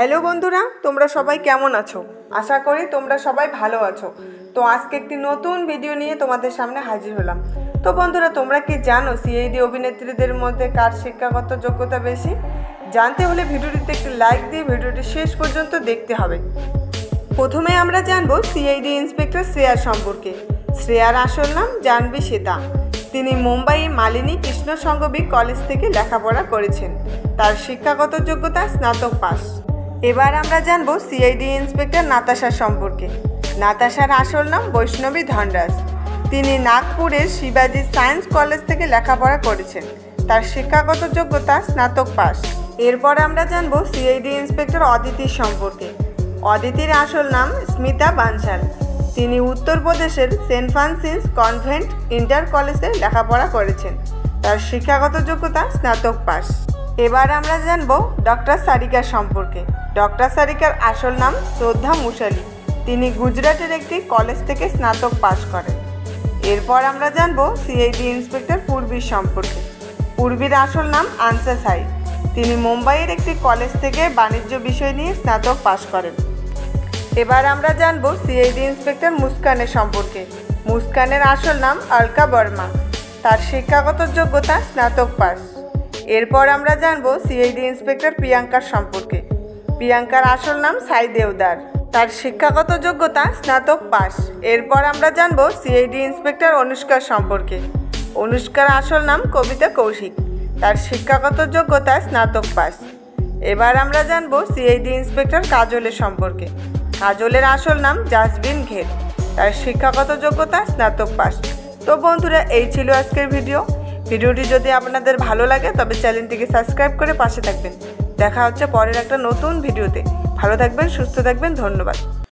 Hello বন্ধুরা, তোমরা সবাই কেমন আছো? আশা করি তোমরা সবাই ভালো আছো। তো আজকে একটি নতুন ভিডিও নিয়ে তোমাদের সামনে হাজির হলাম। তো বন্ধুরা, তোমরা কি জানো সিআইডি অভিনেত্রীদের মধ্যে কার শিক্ষাগত যোগ্যতা বেশি? জানতে হলে ভিডিওটিতে একটি লাইক দিয়ে ভিডিওটি শেষ পর্যন্ত দেখতে হবে। প্রথমে আমরা জানবো সিআইডি ইন্সপেক্টর শ্রেয়ার সম্পর্কে। শ্রেয়ার আসল নাম জাহ্নবী শ্বেতা। তিনি মুম্বাই মালিনী কৃষ্ণ সংঘবী কলেজ থেকে লেখাপড়া করেছেন। তার শিক্ষাগত যোগ্যতা স্নাতক পাস। এবার আমরা জানবো সিআইডি ইন্সপেক্টর নাতাশার সম্পর্কে। নাতাশার আসল নাম বৈষ্ণবী ধনরাজ। তিনি নাগপুরের শিবাজি সায়েন্স কলেজ থেকে লেখাপড়া করেছেন। তার শিক্ষাগত যোগ্যতা স্নাতক পাস। এরপর আমরা জানবো সিআইডি ইন্সপেক্টর অদিতির সম্পর্কে। অদিতির আসল নাম স্মিতা বানশাল। তিনি উত্তরপ্রদেশের সেন্ট ফ্রান্সিস কনভেন্ট ইন্টার কলেজে লেখাপড়া করেছেন। তার শিক্ষাগত যোগ্যতা স্নাতক পাস। এবার আমরা জানবো ডক্টর সারিকার সম্পর্কে। ডক্টর সারিকার আসল নাম শ্রদ্ধা মুশালি। তিনি গুজরাটের একটি কলেজ থেকে স্নাতক পাস করেন। এরপর আমরা জানবো সিআইডি ইন্সপেক্টর পূর্বীর সম্পর্কে। পূর্বীর আসল নাম আনসা সাই। তিনি মুম্বাইয়ের একটি কলেজ থেকে বাণিজ্য বিষয় নিয়ে স্নাতক পাস করেন। এবার আমরা জানবো সিআইডি ইন্সপেক্টর মুস্কানের সম্পর্কে। মুস্কানের আসল নাম অলকা বর্মা। তার শিক্ষাগত যোগ্যতা স্নাতক পাস। এরপর আমরা জানবো সিআইডি ইন্সপেক্টর প্রিয়াঙ্কার সম্পর্কে। প্রিয়াঙ্কার আসল নাম সাই দেওদার। তার শিক্ষাগত যোগ্যতা স্নাতক পাস। এরপর আমরা জানবো সিআইডি ইন্সপেক্টর অনুষ্কার সম্পর্কে। অনুষ্কার আসল নাম কবিতা কৌশিক। তার শিক্ষাগত যোগ্যতা স্নাতক পাস। এবার আমরা জানবো সিআইডি ইন্সপেক্টর কাজলের সম্পর্কে। কাজলের আসল নাম জাসবিন ঘের। তার শিক্ষাগত যোগ্যতা স্নাতক পাস। তো বন্ধুরা, এই ছিল আজকের ভিডিওটি যদি আপনাদের ভালো লাগে তবে চ্যানেলটিকে সাবস্ক্রাইব করে পাশে থাকবেন। দেখা হচ্ছে পরের একটা নতুন ভিডিওতে। ভালো থাকবেন, সুস্থ থাকবেন, ধন্যবাদ।